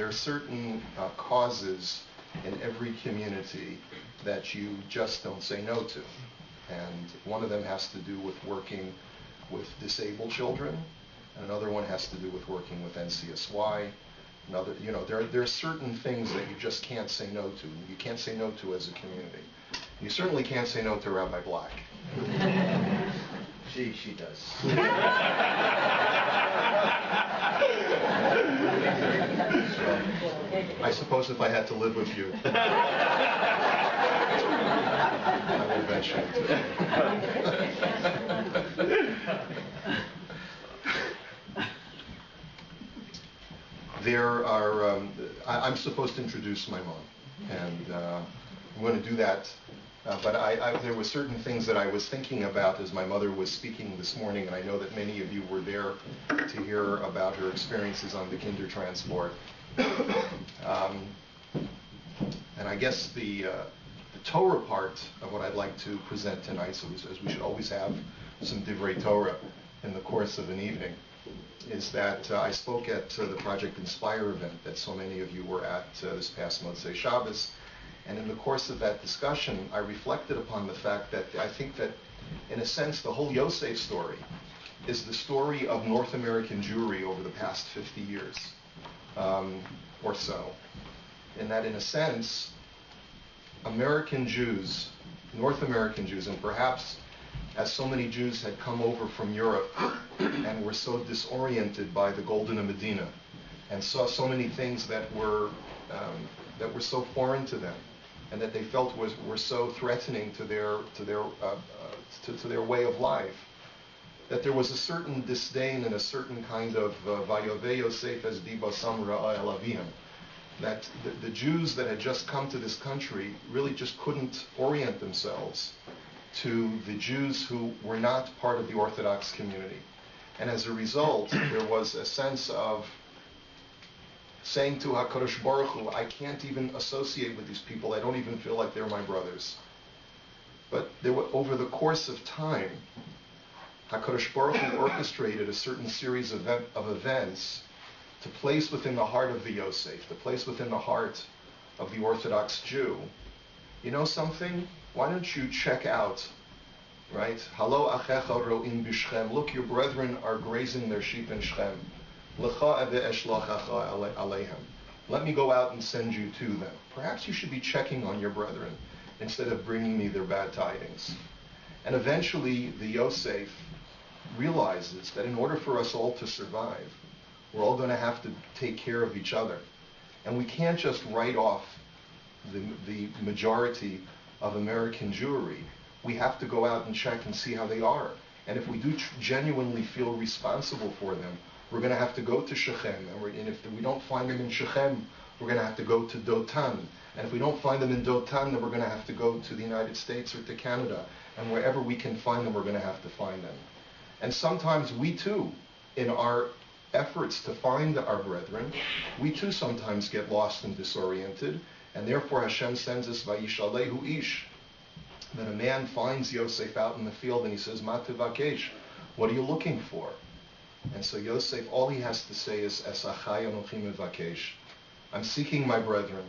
are certain causes in every community that you just don't say no to. And one of them has to do with working with disabled children, and another one has to do with working with NCSY. Another, there are certain things that you just can't say no to. You can't say no to as a community. You certainly can't say no to Rabbi Black. She does. I suppose if I had to live with you, I would eventually There are, I'm supposed to introduce my mom, and I'm going to do that. But there were certain things that I was thinking about as my mother was speaking this morning, and I know that many of you were there to hear about her experiences on the Kindertransport. And I guess the Torah part of what I'd like to present tonight, so as we should always have some Divrei Torah in the course of an evening, is that I spoke at the Project Inspire event that so many of you were at this past Motzei Shabbos. And in the course of that discussion, I reflected upon the fact that I think that, in a sense, the whole Yosef story is the story of North American Jewry over the past 50 years or so. In that, in a sense, American Jews, North American Jews, and perhaps as so many Jews had come over from Europe and were so disoriented by the Golden Medina and saw so many things that were so foreign to them, and that they felt were so threatening to their way of life, that there was a certain disdain and a certain kind of Vayovei Yosef es diba samra el avihim, that the Jews that had just come to this country really just couldn't orient themselves to the Jews who were not part of the Orthodox community. And as a result, there was a sense of saying to HaKadosh Baruch Hu, I can't even associate with these people. I don't even feel like they're my brothers. But over the course of time, HaKadosh Baruch Hu orchestrated a certain series of events to place within the heart of the Yosef, to place within the heart of the Orthodox Jew. You know something? Why don't you check out, right? Halo achecha ro'im b'Shchem. Look, your brethren are grazing their sheep in Shechem. Let me go out and send you to them. Perhaps you should be checking on your brethren instead of bringing me their bad tidings. And eventually the Yosef realizes that in order for us all to survive, we're all going to have to take care of each other. And we can't just write off the majority of American Jewry. We have to go out and check and see how they are. And if we do genuinely feel responsible for them, we're going to have to go to Shechem, and if we don't find them in Shechem, we're going to have to go to Dotan. And if we don't find them in Dotan, then we're going to have to go to the United States or to Canada. And wherever we can find them, we're going to have to find them. And sometimes we too, in our efforts to find our brethren, we too sometimes get lost and disoriented. And therefore Hashem sends us Vayishalehu Ish, that a man finds Yosef out in the field and he says, Ma tevakesh, what are you looking for? And so Yosef, all he has to say is, Es achai anochi mevakesh. I'm seeking my brethren.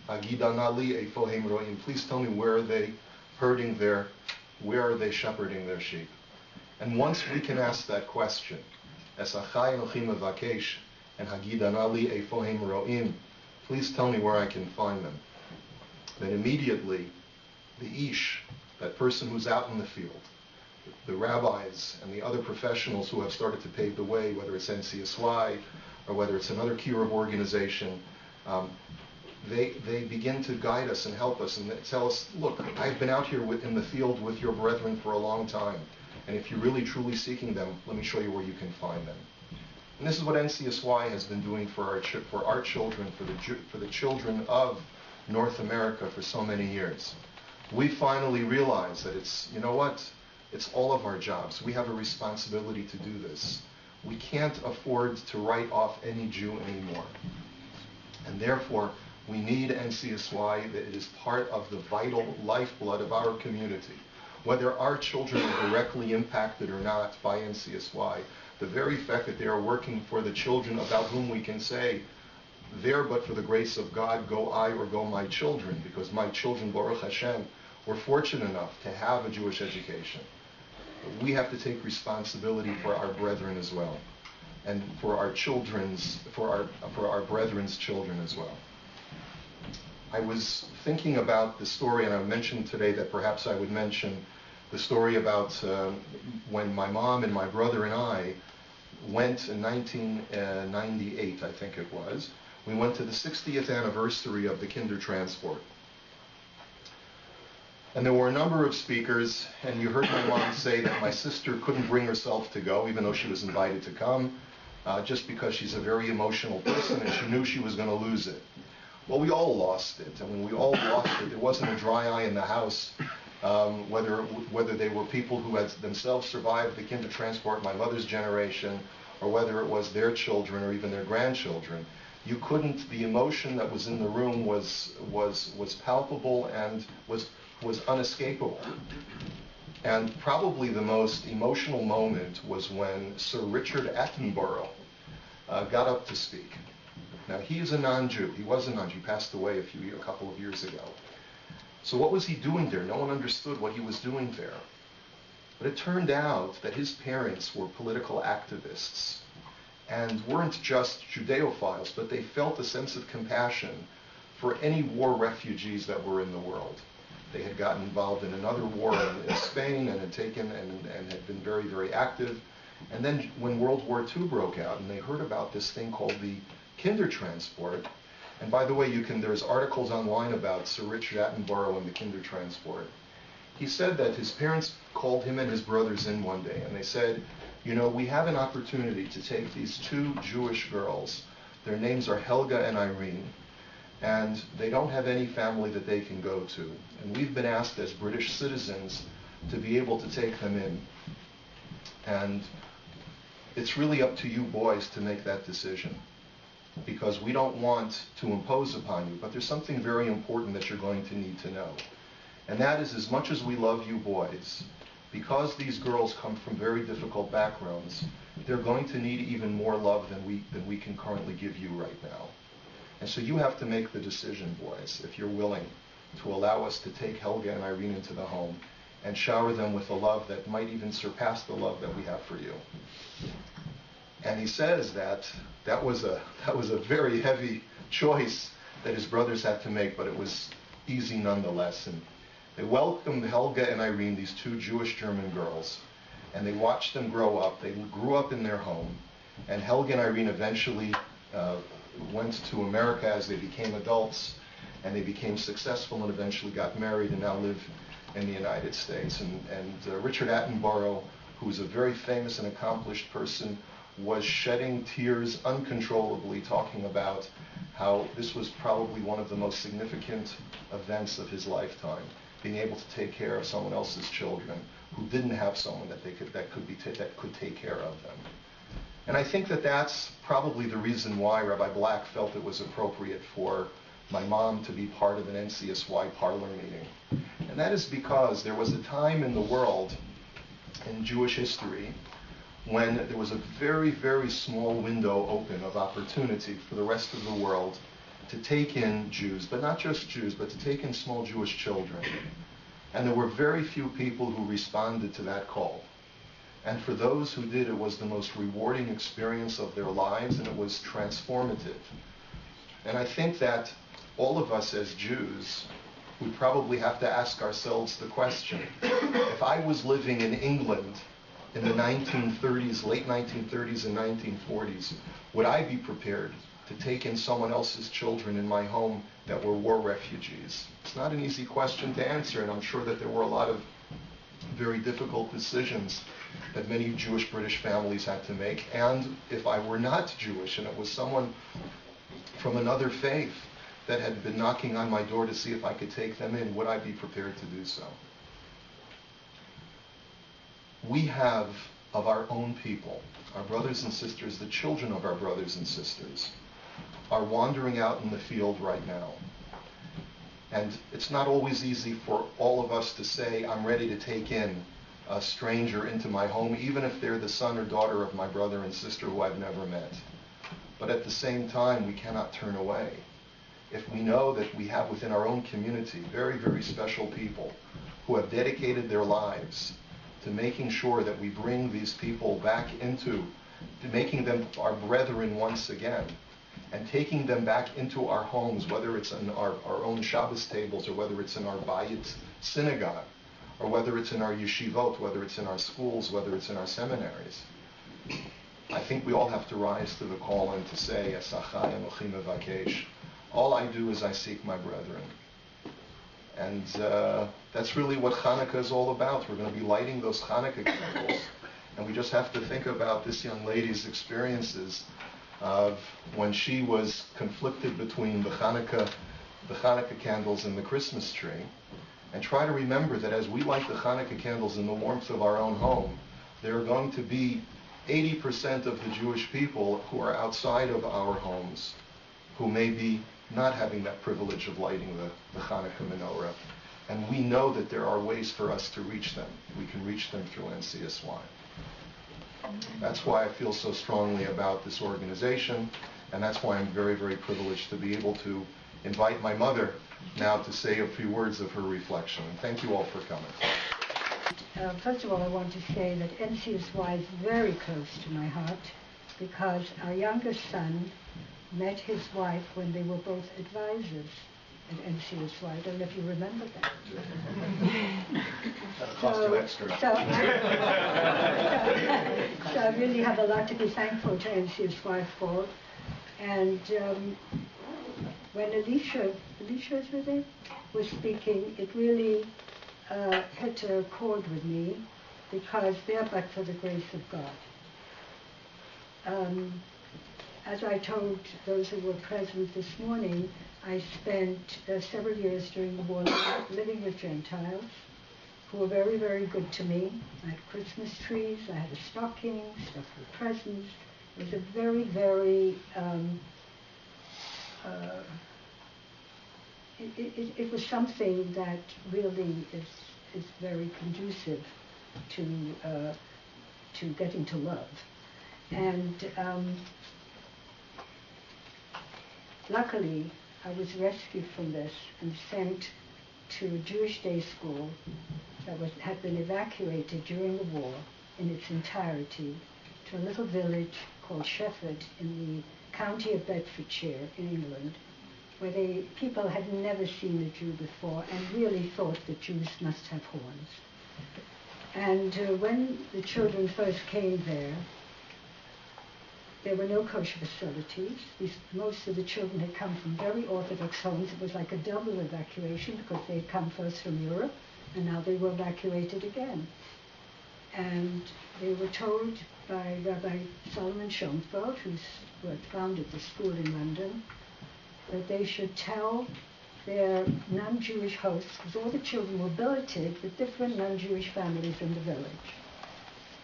Agidana li eifo heim roim. Please tell me, where are they where are they shepherding their sheep? And once we can ask that question, Es achai anochi mevakesh, and Hagidana li eifo heim roim, please tell me where I can find them, then immediately the ish, that person who's out in the field, the rabbis and the other professionals who have started to pave the way, whether it's NCSY or whether it's another Kiruv organization, they begin to guide us and help us and tell us, look, I've been out here in the field with your brethren for a long time, and if you're really truly seeking them, let me show you where you can find them. And this is what NCSY has been doing for our children, for the children of North America for so many years. We finally realize that it's, you know what? It's all of our jobs. We have a responsibility to do this. We can't afford to write off any Jew anymore. And therefore, we need NCSY, that it is part of the vital lifeblood of our community. Whether our children are directly impacted or not by NCSY, the very fact that they are working for the children about whom we can say, there but for the grace of God go I or go my children, because my children, Baruch Hashem, were fortunate enough to have a Jewish education. We have to take responsibility for our brethren as well, and for our brethren's children as well. I was thinking about the story, and I mentioned today that perhaps I would mention the story about when my mom and my brother and I went in 1998, I think it was. We went to the 60th anniversary of the Kindertransport. And there were a number of speakers, and you heard my mom say that my sister couldn't bring herself to go, even though she was invited to come, just because she's a very emotional person and she knew she was going to lose it. Well, we all lost it, and when we all lost it, there wasn't a dry eye in the house, whether they were people who had themselves survived the Kindertransport, my mother's generation, or whether it was their children or even their grandchildren. You couldn't, the emotion that was in the room was palpable and was unescapable. And probably the most emotional moment was when Sir Richard Attenborough got up to speak. Now, he is a non-Jew. He was a non-Jew. He passed away a couple of years ago. So what was he doing there? No one understood what he was doing there. But it turned out that his parents were political activists and weren't just Judeophiles, but they felt a sense of compassion for any war refugees that were in the world. They had gotten involved in another war in Spain and had taken and had been very, very active. And then when World War II broke out and they heard about this thing called the Kindertransport, and by the way, there's articles online about Sir Richard Attenborough and the Kindertransport. He said that his parents called him and his brothers in one day, and they said, you know, we have an opportunity to take these two Jewish girls. Their names are Helga and Irene, and they don't have any family that they can go to. And we've been asked as British citizens to be able to take them in. And it's really up to you boys to make that decision, because we don't want to impose upon you, but there's something very important that you're going to need to know. And that is, as much as we love you boys, because these girls come from very difficult backgrounds, they're going to need even more love than we can currently give you right now. And so you have to make the decision, boys, if you're willing to allow us to take Helga and Irene into the home and shower them with a love that might even surpass the love that we have for you. And he says that was a very heavy choice that his brothers had to make, but it was easy nonetheless. And they welcomed Helga and Irene, these two Jewish German girls, and they watched them grow up. They grew up in their home, and Helga and Irene eventually went to America as they became adults, and they became successful and eventually got married and now live in the United States. And Richard Attenborough, who's a very famous and accomplished person, was shedding tears uncontrollably, talking about how this was probably one of the most significant events of his lifetime, being able to take care of someone else's children who didn't have someone that could take care of them. And I think that that's probably the reason why Rabbi Black felt it was appropriate for my mom to be part of an NCSY parlor meeting. And that is because there was a time in the world, in Jewish history, when there was a very, very small window open of opportunity for the rest of the world to take in Jews, but not just Jews, but to take in small Jewish children. And there were very few people who responded to that call. And for those who did, it was the most rewarding experience of their lives, and it was transformative. And I think that all of us as Jews would probably have to ask ourselves the question, if I was living in England in the 1930s, late 1930s and 1940s, would I be prepared to take in someone else's children in my home that were war refugees? It's not an easy question to answer, and I'm sure that there were a lot of very difficult decisions that many Jewish British families had to make. And if I were not Jewish and it was someone from another faith that had been knocking on my door to see if I could take them in, would I be prepared to do so? We have, of our own people, our brothers and sisters, the children of our brothers and sisters, are wandering out in the field right now. And it's not always easy for all of us to say, I'm ready to take in a stranger into my home, even if they're the son or daughter of my brother and sister who I've never met. But at the same time, we cannot turn away. If we know that we have within our own community very, very special people who have dedicated their lives to making sure that we bring these people back into, to making them our brethren once again, and taking them back into our homes, whether it's in our own Shabbos tables, or whether it's in our Bayit synagogue, or whether it's in our yeshivot, whether it's in our schools, whether it's in our seminaries. I think we all have to rise to the call and to say, Esachai Anochi Mevakesh. All I do is I seek my brethren. And that's really what Hanukkah is all about. We're going to be lighting those Hanukkah candles. And we just have to think about this young lady's experiences of when she was conflicted between the Hanukkah candles and the Christmas tree, and try to remember that as we light the Hanukkah candles in the warmth of our own home, there are going to be 80% of the Jewish people who are outside of our homes, who may be not having that privilege of lighting the Hanukkah menorah. And we know that there are ways for us to reach them. We can reach them through NCSY. That's why I feel so strongly about this organization, and that's why I'm very, very privileged to be able to invite my mother now to say a few words of her reflection. And thank you all for coming. First of all, I want to say that NCSY is very close to my heart, because our youngest son met his wife when they were both advisors at NCSY. I don't know if you remember that. That'll cost you extra. So I really have a lot to be thankful to NCSY for. And when Alicia was speaking, it really hit a chord with me, because they're but for the grace of God. As I told those who were present this morning, I spent several years during the war living with Gentiles who were very, very good to me. I had Christmas trees, I had a stocking stuffed with presents. It was a very, very, it was something that really is very conducive to getting to love. And luckily, I was rescued from this and sent to a Jewish day school that had been evacuated during the war in its entirety to a little village called Shefford in the county of Bedfordshire in England, where people had never seen a Jew before and really thought that Jews must have horns. And when the children first came there were no kosher facilities. Most of the children had come from very Orthodox homes. It was like a double evacuation, because they had come first from Europe, and now they were evacuated again. And they were told by Rabbi Solomon Schoenfeld, who had founded the school in London, that they should tell their non-Jewish hosts, because all the children were billeted with different non-Jewish families in the village.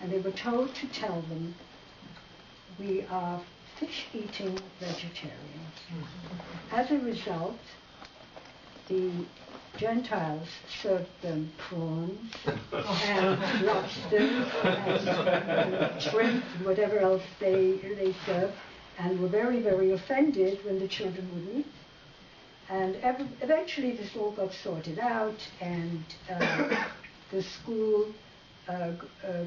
And they were told to tell them, we are fish-eating vegetarians. As a result, the Gentiles served them prawns and lobsters and shrimp and whatever else they served, and were very, very offended when the children wouldn't. And eventually this all got sorted out, and the school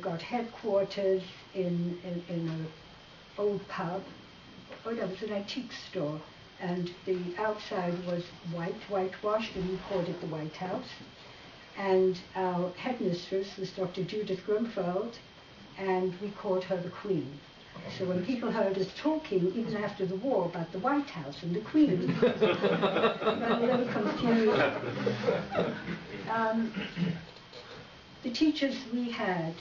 got headquarters in an old pub. Oh, that was an antique store, and the outside was whitewashed, and we called it the White House. And our headmistress was Dr. Judith Grunfeld, and we called her the Queen. So when people heard us talking, even after the war, about the White House and the Queen, they were a little confused. The teachers we had,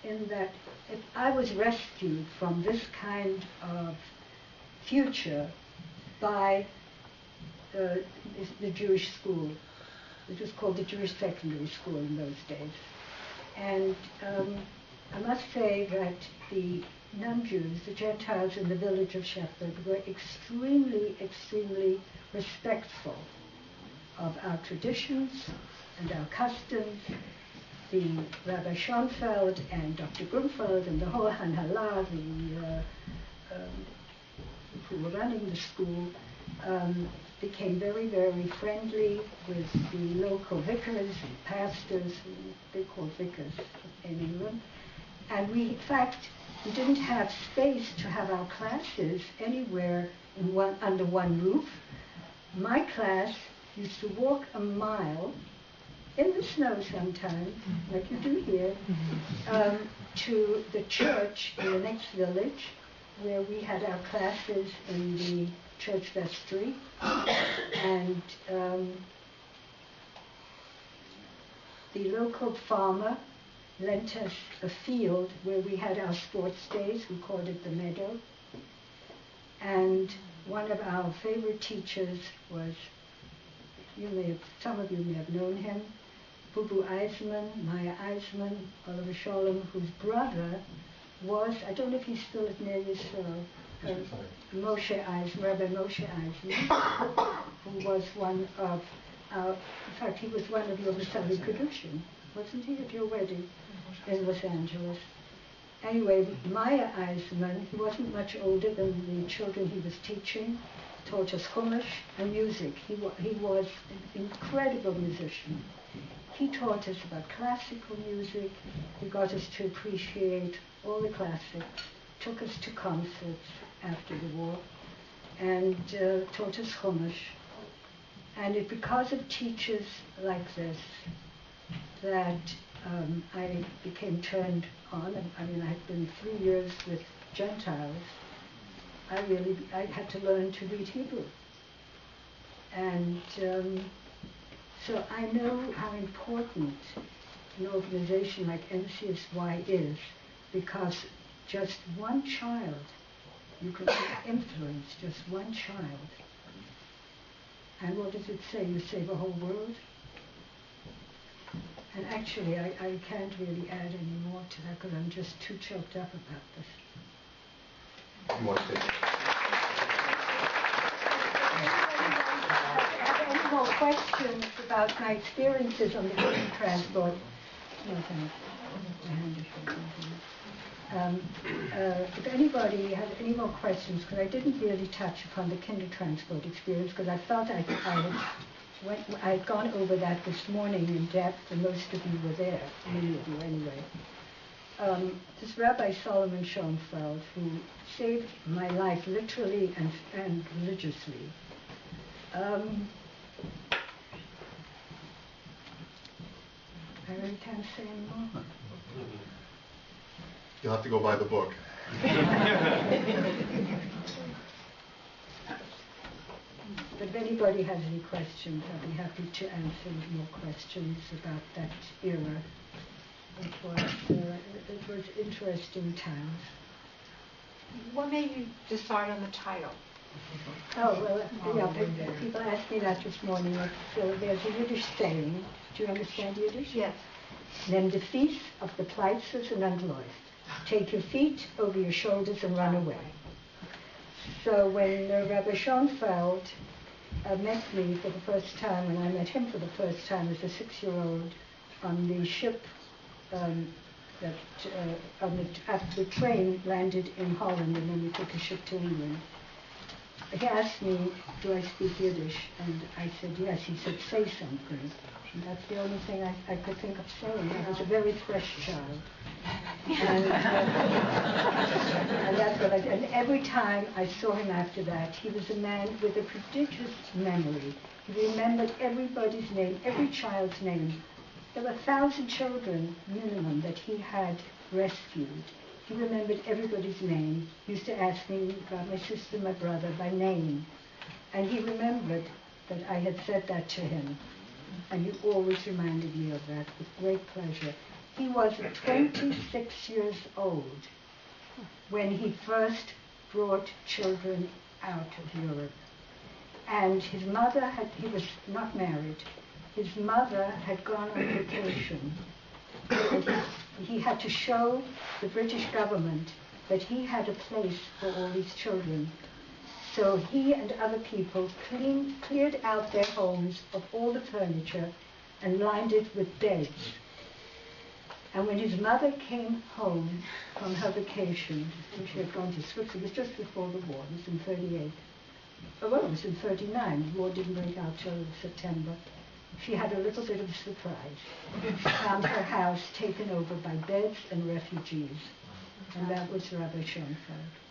in that if I was rescued from this kind of future by the Jewish school. It was called the Jewish Secondary School in those days. And I must say that the non-Jews, the Gentiles in the village of Shefford, were extremely, extremely respectful of our traditions and our customs. the Rabbi Schoenfeld and Dr. Grunfeld and the whole Hanhala, who were running the school, became very, very friendly with the local vicars and pastors, who they call vicars in England. And we, in fact, we didn't have space to have our classes anywhere under one roof. My class used to walk a mile in the snow sometimes, like you do here, to the church in the next village, where we had our classes in the church vestry. And the local farmer lent us a field where we had our sports days. We called it the meadow. And one of our favorite teachers was, some of you may have known him, Bubu Eisman, Maya Eisman, Oliver Sholem, whose brother was, I don't know if he's still at Ner Yisrael, Moshe Eisman, Rabbi Moshe Eisman, who was one of in fact, he was one of your Vasari Kedushin, wasn't he, at your wedding in Los Angeles? Anyway, Maya Eisman, he wasn't much older than the children he was teaching, taught us Chumash and music. He was an incredible musician. He taught us about classical music. He got us to appreciate all the classics, took us to concerts after the war, and taught us Chumash. And because of teachers like this, that I became turned on. I mean, I had been 3 years with Gentiles. I had to learn to read Hebrew. And so I know how important an organization like NCSY is, because just one child, you can influence just one child. And what does it say? You save a whole world? And actually, I can't really add any more to that because I'm just too choked up about this. You want to have any more questions about my experiences on the Kingdom transport? No, thanks. My hand is shaking. If anybody has any more questions, because I didn't really touch upon the Kinder transport experience, because I thought I had gone over that this morning in depth, and most of you were there, many of you anyway. This Rabbi Solomon Schoenfeld, who saved my life literally and religiously, I really can't say anymore. You'll have to go buy the book. But if anybody has any questions, I'd be happy to answer more questions about that era. It was interesting times. What made you decide on the title? Oh, well, yeah, people asked me that this morning. So there's a Yiddish saying. Do you understand Yiddish? Yes. Nimm de Fies auf de Pleitzes and entläuft. Take your feet over your shoulders and run away. So when Rabbi Schoenfeld met me for the first time, and I met him for the first time as a 6-year-old on the ship after the train landed in Holland, and then we took a ship to England. He asked me, do I speak Yiddish? And I said, yes. He said, say something. And that's the only thing I could think of saying. I was a very fresh child. And that's what and every time I saw him after that, he was a man with a prodigious memory. He remembered everybody's name, every child's name. There were 1,000 children, minimum, that he had rescued. He remembered everybody's name. He used to ask me about my sister, my brother, by name. And he remembered that I had said that to him. And he always reminded me of that with great pleasure. He was 26 years old when he first brought children out of Europe. And his mother he was not married. His mother had gone on vacation. He had to show the British government that he had a place for all these children. So he and other people cleared out their homes of all the furniture and lined it with beds. And when his mother came home from her vacation, and she had gone to Switzerland, it was just before the war, it was in 38. Oh, well, it was in 39, the war didn't break out till September. She had a little bit of a surprise. She found her house taken over by Beds and refugees. And that was Rabbi Schoenfeld.